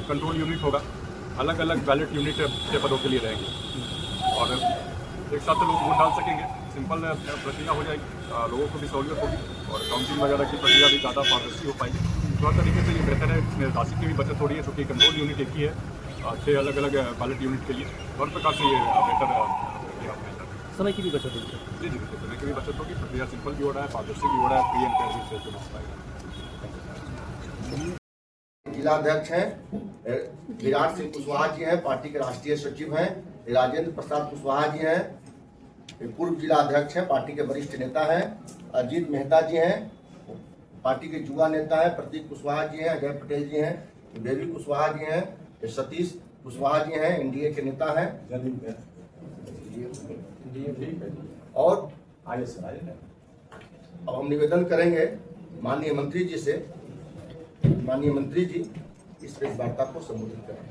Control unit होगा, अलग अलग बैलेट यूनिट के पदों के लिए रहेंगे और एक साथ लोग वोट डाल सकेंगे। सिंपल प्रक्रिया हो जाएगी, लोगों को भी सहूलियत होगी और काउंटिंग वगैरह की प्रक्रिया भी ज़्यादा पारदर्शी हो पाएगी। तो हर तरीके से ये बेहतर है, इसमें राशि की भी बचत हो रही है क्योंकि कंट्रोल यूनिट एक ही है 6 अलग अलग बैलेट यूनिट के लिए। तो हर प्रकार से ये बेहतर प्रक्रिया है। समय की भी बचत होगी। जी जी बिल्कुल, समय की भी बचत होगी, प्रक्रिया सिंपल भी हो रहा है, पारदर्शी भी हो रहा है, फ्री एंड फेयर भी चुनाव पाएगा। जिलाध्यक्ष हैं विराट सिंह कुशवाहा जी हैं, पार्टी के राष्ट्रीय सचिव हैं। राजेंद्र प्रसाद कुशवाहा जी हैं, पूर्व जिला अध्यक्ष हैं, पार्टी के वरिष्ठ नेता हैं। अजीत मेहता जी हैं, पार्टी के युवा नेता हैं। प्रतीक कुशवाहा जी हैं, अजय पटेल जी हैं, बेबी कुशवाहा जी हैं, सतीश कुशवाहा जी हैं, एनडीए के नेता हैं। और अब हम निवेदन करेंगे माननीय मंत्री जी से, माननीय मंत्री जी इस प्रेस वार्ता को संबोधित करें।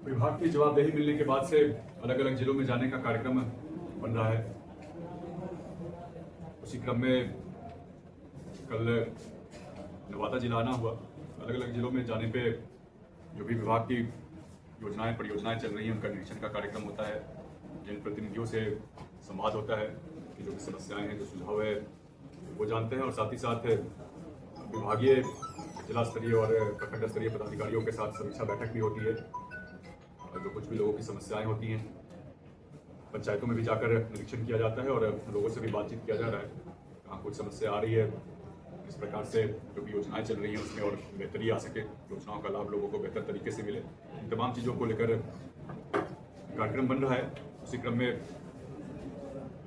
विभाग की जवाबदेही मिलने के बाद से अलग अलग जिलों में जाने का कार्यक्रम बन रहा है। उसी क्रम में कल नवादा जिला आना हुआ। अलग अलग जिलों में जाने पे जो भी विभाग की योजनाएं परियोजनाएं चल रही हैं उनका निरीक्षण का कार्यक्रम होता है, जनप्रतिनिधियों से संवाद होता है कि जो भी समस्याएं हैं, जो सुझाव है वो जानते हैं और साथ ही साथ विभागीय जिला स्तरीय और प्रखंड स्तरीय पदाधिकारियों के साथ समीक्षा बैठक भी होती है। जो कुछ भी लोगों की समस्याएं होती हैं पंचायतों में भी जाकर निरीक्षण किया जाता है और लोगों से भी बातचीत किया जा रहा है, कहाँ कुछ समस्या आ रही है, इस प्रकार से जो भी योजनाएं चल रही हैं उसमें और बेहतरी आ सके, योजनाओं का लाभ लोगों को बेहतर तरीके से मिले, इन तमाम चीज़ों को लेकर कार्यक्रम बन रहा है। उसी क्रम में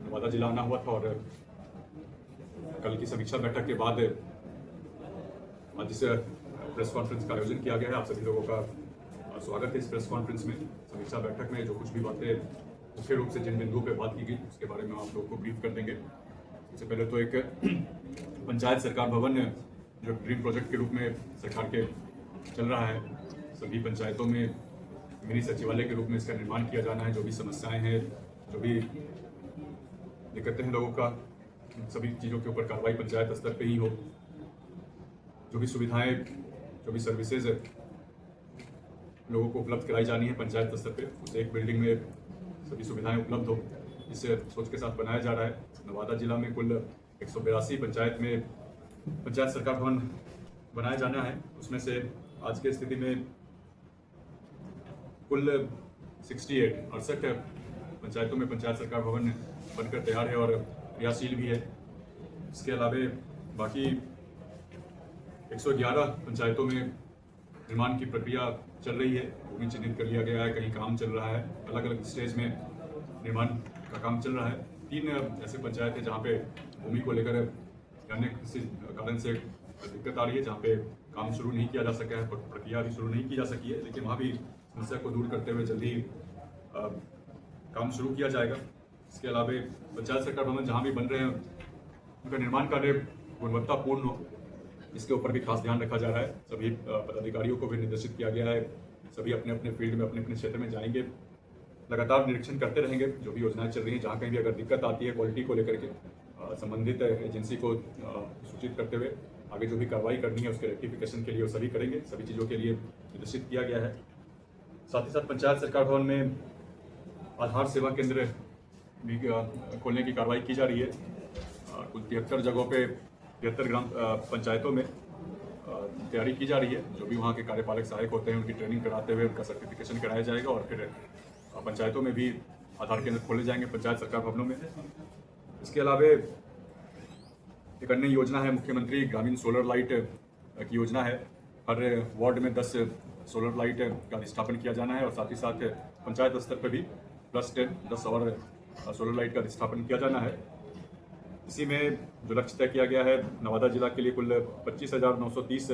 नवादा जिला आना हुआ था और कल की समीक्षा बैठक के बाद आज इस प्रेस कॉन्फ्रेंस का आयोजन किया गया है। आप सभी लोगों का स्वागत है इस प्रेस कॉन्फ्रेंस में। समीक्षा बैठक में जो कुछ भी बातें मुख्य रूप से जिन बिंदुओं पे बात की गई उसके बारे में आप लोगों को ब्रीफ कर देंगे। सबसे पहले तो एक पंचायत सरकार भवन जो ड्रीम प्रोजेक्ट के रूप में सरकार के चल रहा है, सभी पंचायतों में मिनी सचिवालय के रूप में इसका निर्माण किया जाना है। जो भी समस्याएं हैं, जो भी दिक्कतें हैं लोगों का, सभी चीज़ों के ऊपर कार्रवाई पंचायत स्तर पर ही हो। जो भी सुविधाएं, जो भी सर्विसेज लोगों को उपलब्ध कराई जानी है पंचायत स्तर पे, उस एक बिल्डिंग में सभी सुविधाएं उपलब्ध हो, इसे सोच के साथ बनाया जा रहा है। नवादा जिला में कुल 182 पंचायत में पंचायत सरकार भवन बनाया जाना है। उसमें से आज की स्थिति में कुल 68 पंचायतों में पंचायत सरकार भवन बनकर तैयार है और क्रियाशील भी है। इसके अलावा बाकी 111 पंचायतों में निर्माण की प्रक्रिया चल रही है, भूमि चिन्हित कर लिया गया है, कहीं काम चल रहा है, अलग अलग स्टेज में निर्माण का काम चल रहा है। 3 ऐसे पंचायत है जहाँ पे भूमि को लेकर अन्य किसी कारण से दिक्कत आ रही है, जहाँ पे काम शुरू नहीं किया जा सका है, प्रक्रिया भी शुरू नहीं की जा सकी है, लेकिन वहाँ भी समस्या को दूर करते हुए जल्दी काम शुरू किया जाएगा। इसके अलावा पंचायत सरकार भवन जहाँ भी बन रहे हैं उनका निर्माण कार्य गुणवत्तापूर्ण हो, इसके ऊपर भी खास ध्यान रखा जा रहा है। सभी पदाधिकारियों को भी निर्देशित किया गया है, सभी अपने अपने फील्ड में अपने अपने क्षेत्र में जाएंगे, लगातार निरीक्षण करते रहेंगे। जो भी योजनाएं चल रही हैं, जहाँ कहीं भी अगर दिक्कत आती है क्वालिटी को लेकर के, संबंधित एजेंसी को सूचित करते हुए आगे जो भी कार्रवाई करनी है उसके रेक्टिफिकेशन के लिए वो सभी करेंगे। सभी चीज़ों के लिए निर्देशित किया गया है। साथ ही साथ पंचायत सरकार भवन में आधार सेवा केंद्र भी खोलने की कार्रवाई की जा रही है। कुल 73 जगहों पे 73 ग्राम पंचायतों में तैयारी की जा रही है। जो भी वहाँ के कार्यपालक सहायक होते हैं उनकी ट्रेनिंग कराते हुए उनका सर्टिफिकेशन कराया जाएगा और फिर पंचायतों में भी आधार केंद्र खोले जाएंगे पंचायत सरकार भवनों में। इसके अलावा एक अन्य योजना है, मुख्यमंत्री ग्रामीण सोलर लाइट की योजना है। हर वार्ड में 10 सोलर लाइट का स्थापन किया जाना है और साथ ही साथ पंचायत स्तर पर भी +10 और सोलर लाइट का स्थापन किया जाना है। इसी में जो लक्ष्य तय किया गया है नवादा जिला के लिए कुल 25,930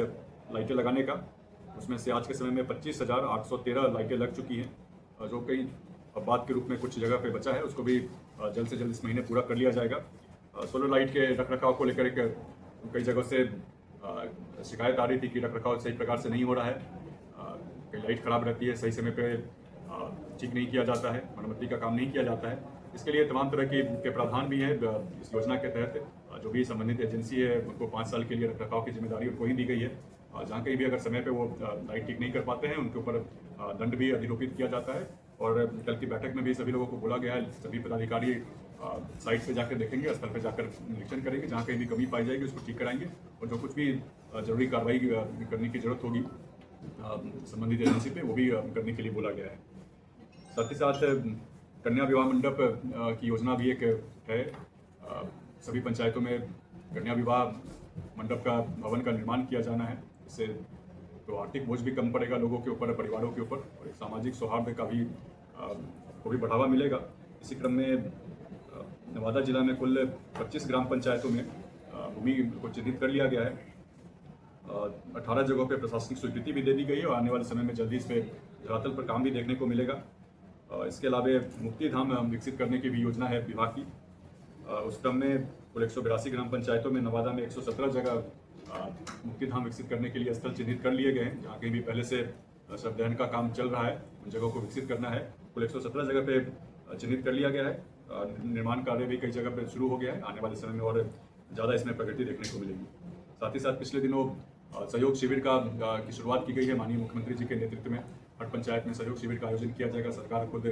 लाइटें लगाने का, उसमें से आज के समय में 25,813 लाइटें लग चुकी हैं। जो कई बाद के रूप में कुछ जगह पे बचा है उसको भी जल्द से जल्द इस महीने पूरा कर लिया जाएगा। सोलर लाइट के रखरखाव को लेकर कई जगहों से शिकायत आ रही थी कि रखरखाव सही प्रकार से नहीं हो रहा है, कई लाइट खराब रहती है, सही समय पे ठीक नहीं किया जाता है, मरम्मती का काम नहीं किया जाता है। इसके लिए तमाम तरह के प्रावधान भी है। इस योजना के तहत जो भी संबंधित एजेंसी है उनको 5 साल के लिए रखरखाव की जिम्मेदारी उनको ही दी गई है जहाँ कहीं भी अगर समय पे वो लाइट ठीक नहीं कर पाते हैं उनके ऊपर दंड भी अधिरोपित किया जाता है। और कल की बैठक में भी सभी लोगों को बोला गया है, सभी पदाधिकारी साइट पे जाकर देखेंगे, स्थल पे जाकर निरीक्षण करेंगे, जहाँ कहीं भी कमी पाई जाएगी उसको ठीक कराएंगे और जो कुछ भी जरूरी कार्रवाई करने की जरूरत होगी संबंधित एजेंसी पे वो भी करने के लिए बोला गया है। साथ ही साथ कन्या विवाह मंडप की योजना भी एक है। सभी पंचायतों में कन्या विवाह मंडप का भवन का निर्माण किया जाना है। इससे तो आर्थिक बोझ भी कम पड़ेगा लोगों के ऊपर, परिवारों के ऊपर, और एक सामाजिक सौहार्द का भी को भी बढ़ावा मिलेगा। इसी क्रम में नवादा जिला में कुल 25 ग्राम पंचायतों में भूमि को चिन्हित कर लिया गया है। 18 जगहों पे प्रशासनिक स्वीकृति भी दे दी गई है और आने वाले समय में जल्दी इस पे धरातल पर काम भी देखने को मिलेगा। इसके अलावा मुक्ति धाम विकसित करने की भी योजना है विभाग की। उस क्रम में कुल 182 ग्राम पंचायतों में नवादा में 117 जगह मुक्ति धाम विकसित करने के लिए स्थल चिन्हित कर लिए गए हैं। जहाँ कहीं भी पहले से शवदहन का काम चल रहा है उन जगहों को विकसित करना है। कुल 117 जगह पे चिन्हित कर लिया गया है। निर्माण कार्य भी कई जगह पे शुरू हो गया है। आने वाले समय में और ज़्यादा इसमें प्रगति देखने को मिलेगी। साथ ही साथ पिछले दिनों सहयोग शिविर की शुरुआत की गई है। माननीय मुख्यमंत्री जी के नेतृत्व में हर पंचायत में सहयोग शिविर का आयोजन किया जाएगा। सरकार खुद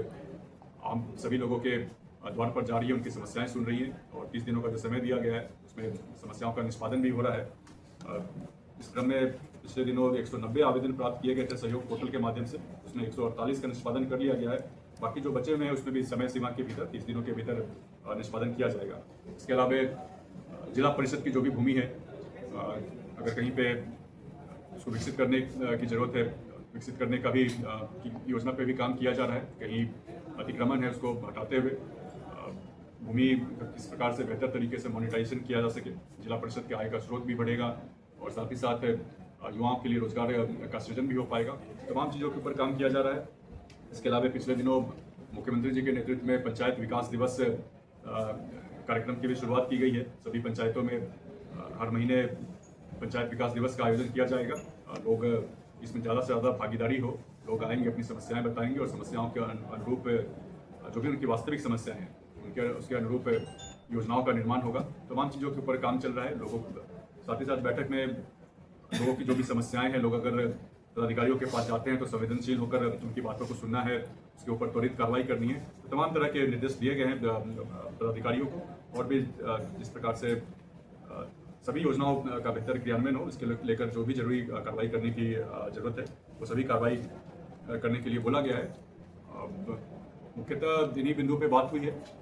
आम सभी लोगों के द्वार पर जा रही है, उनकी समस्याएं सुन रही है और 30 दिनों का जो समय दिया गया है उसमें समस्याओं का निष्पादन भी हो रहा है। इस क्रम में पिछले दिनों 190 आवेदन प्राप्त किए गए थे सहयोग पोर्टल के माध्यम से, उसमें 148 का निष्पादन कर लिया गया है। बाकी जो बचे हुए हैं उसमें भी समय सीमा के भीतर 30 दिनों के भीतर निष्पादन किया जाएगा। इसके अलावा जिला परिषद की जो भी भूमि है अगर कहीं पे उसको विकसित करने की जरूरत है, विकसित करने का भी योजना पे भी काम किया जा रहा है। कहीं अतिक्रमण है उसको हटाते हुए भूमि किस प्रकार से बेहतर तरीके से मोनेटाइजेशन किया जा सके, जिला परिषद के आय का स्रोत भी बढ़ेगा और साथ ही साथ युवाओं के लिए रोजगार का सृजन भी हो पाएगा। तमाम चीज़ों के ऊपर काम किया जा रहा है। इसके अलावा पिछले दिनों मुख्यमंत्री जी के नेतृत्व में पंचायत विकास दिवस कार्यक्रम की भी शुरुआत की गई है। सभी पंचायतों में हर महीने पंचायत विकास दिवस का आयोजन किया जाएगा। लोग इसमें ज़्यादा से ज़्यादा भागीदारी हो, लोग आएंगे, अपनी समस्याएं बताएंगे और समस्याओं के अनुरूप जो भी उनकी वास्तविक समस्याएं हैं उसके अनुरूप योजनाओं का निर्माण होगा। तमाम चीज़ों के ऊपर काम चल रहा है। लोगों साथ ही साथ बैठक में लोगों की जो भी समस्याएं हैं, लोग अगर पदाधिकारियों के पास जाते हैं तो संवेदनशील होकर उनकी बातों को सुनना है, उसके ऊपर त्वरित कार्रवाई करनी है। तो तमाम तरह के निर्देश दिए गए हैं पदाधिकारियों को और भी जिस प्रकार से सभी योजनाओं का बेहतर क्रियान्वयन हो, इसके लेकर जो भी जरूरी कार्रवाई करने की जरूरत है वो सभी कार्रवाई करने के लिए बोला गया है। मुख्यतः इन्हीं बिंदु पे बात हुई है।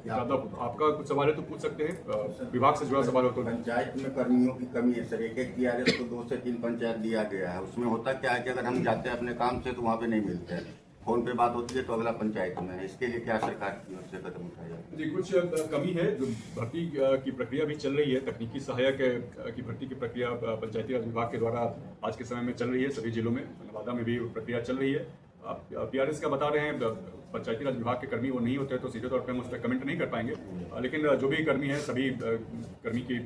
ज़्यादा आपका कुछ सवाल है तो पूछ सकते हैं, विभाग से जुड़ा सवाल हो तो। पंचायत में कर्मियों की कमी है सर। एक TRS को 2 से 3 पंचायत दिया गया है। उसमें होता क्या है कि अगर हम जाते हैं अपने काम से तो वहाँ पे नहीं मिलते हैं, फोन पे बात होती है तो अगला पंचायत में है। इसके लिए क्या सरकार की ओर से कदम उठाया जाए? जी, कुछ कमी है। जो भर्ती की प्रक्रिया भी चल रही है, तकनीकी सहायक की भर्ती की प्रक्रिया पंचायती राज विभाग के द्वारा आज के समय में चल रही है। सभी जिलों में, नवादा में भी प्रक्रिया चल रही है। PRS का बता रहे हैं, पंचायती राज विभाग के कर्मी वो नहीं होते तो सीधे तौर पे हम उस पर कमेंट नहीं कर पाएंगे, लेकिन जो भी कर्मी है सभी कर्मी की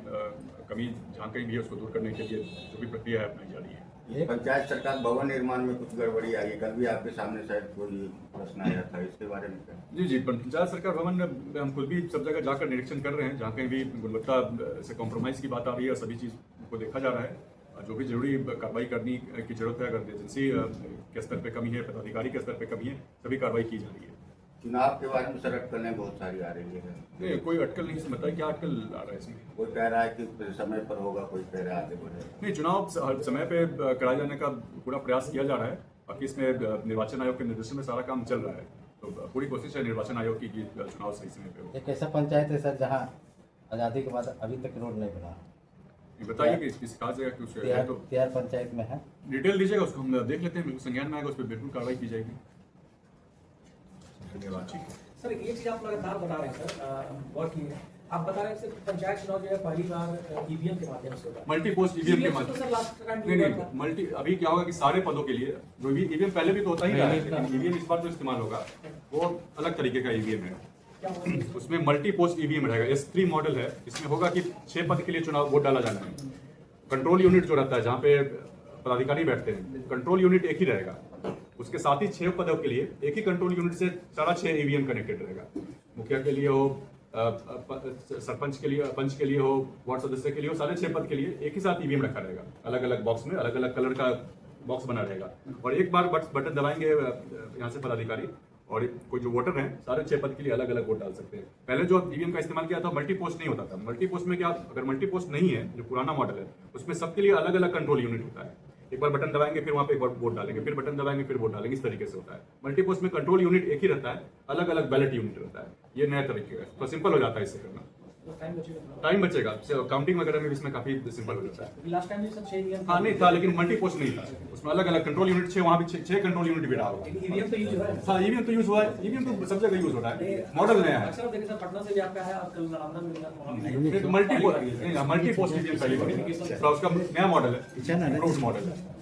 कमी जहाँ कहीं भी है उसको दूर करने के लिए जो भी प्रक्रिया है अपनाई जा रही है। पंचायत सरकार भवन निर्माण में कुछ गड़बड़ी आई है, कल भी आपके सामने शायद कोई प्रश्न आया था, इसके बारे में क्या? जी, पंचायत सरकार भवन में हम खुद भी सब जगह जाकर निरीक्षण कर रहे हैं। जहाँ कहीं भी गुणवत्ता से कॉम्प्रोमाइज़ की बात आ रही है, सभी चीज़ को देखा जा रहा है। जो भी जरूरी कार्रवाई करने की जरूरत है, अगर एजेंसी के स्तर पे कमी है, पदाधिकारी के स्तर पे कमी है, सभी कार्रवाई की जा रही है। चुनाव के बारे में सर अटकलें बहुत सारी आ रही है। नहीं, कोई अटकल नहीं समझता है। क्या अटकल आ रहा है इसमें? कोई कह रहा है कि समय पर होगा, कोई कह रहा है आगे बढ़े। नहीं, चुनाव समय पे कराए जाने का पूरा प्रयास किया जा रहा है। बाकी इसमें निर्वाचन आयोग के निर्देशन में सारा काम चल रहा है, तो पूरी कोशिश है निर्वाचन आयोग की कि चुनाव सही समय पे हो। एक ऐसा पंचायत है सर जहाँ आज़ादी के बाद अभी तक रोड नहीं बना। ये बताइए कि इसकी कहा जाएगा कि उसके है तो तिहाड़ पंचायत में है। डिटेल दीजिएगा, उसको हम देख लेते हैं, संज्ञान में आएगा, उस पर बिल्कुल कार्रवाई की जाएगी। धन्यवाद। ठीक है सर, ये चीज आप लगातार बता रहे हैं सर, गौर की है, आप बता रहे हैं सर पंचायत चुनाव जो है पहली बार EVM के माध्यम से होगा। मल्टी पोस्ट EVM के माध्यम से। नहीं, मल्टी अभी क्या होगा कि सारे पदों के लिए जो भी EVM पहले भी तो होता ही रहा है, लेकिन EVM इस बार जो इस्तेमाल होगा वो अलग तरीके का EVM है। उसमें मल्टी पोस्ट EVM रहेगा। S3 मॉडल है। इसमें होगा कि 6 पद के लिए चुनाव वोट डाला जाना है। कंट्रोल यूनिट जो रहता है जहाँ पे पदाधिकारी बैठते हैं, कंट्रोल यूनिट एक ही रहेगा। उसके साथ ही 6 पदों के लिए एक ही कंट्रोल यूनिट से सारा 6 EVM कनेक्टेड रहेगा। मुखिया के लिए हो, सरपंच के लिए, पंच के लिए हो, वार्ड सदस्य के लिए हो, सारे 6 पद के लिए एक ही साथ ईवीएम रखा रहेगा। अलग अलग बॉक्स में अलग अलग कलर का बॉक्स बना रहेगा और एक बार बटन दबाएंगे यहाँ से पदाधिकारी और कोई जो वोटर हैं सारे 6 पद के लिए अलग अलग वोट डाल सकते हैं। पहले जो ईवीएम का इस्तेमाल किया था मल्टी पोस्ट नहीं होता था। मल्टी पोस्ट में क्या, अगर मल्टी पोस्ट नहीं है, जो पुराना मॉडल है उसमें सबके लिए अलग अलग कंट्रोल यूनिट होता है। एक बार बटन दबाएंगे फिर वहां पे एक बार वोट डालेंगे, फिर बटन दबाएंगे फिर वोट डालेंगे, इस तरीके से होता है। मल्टी पोस्ट में कंट्रोल यूनिट एक ही रहता है, अलग अलग बैलेट यूनिट रहता है। ये नया तरीके का तो सिंपल हो जाता है इससे करना, टाइम बचेगा। काउंटिंग वगैरह में भी इसमें काफी सिंपल हो जाता है। लास्ट टाइम ये सब 6 ईवीएम हाँ नहीं था, लेकिन मल्टी पोस्ट नहीं था, उसमें अलग अलग कंट्रोल यूनिट 6, वहां भी 6 कंट्रोल यूनिट भी डाला। ईवीएम तो यूज हो रहा है। हाँ ईवीएम तो यूज हुआ है, ईवीएम तो सब जगह यूज हो रहा है, मॉडल नया है। अक्सर देखे सर पटना से भी आपका है, आजकल नालंदा में भी मल्टी पोस्ट ईवीएम पहली बार, उसका नया मॉडल है, इम्प्रूव्ड मॉडल है।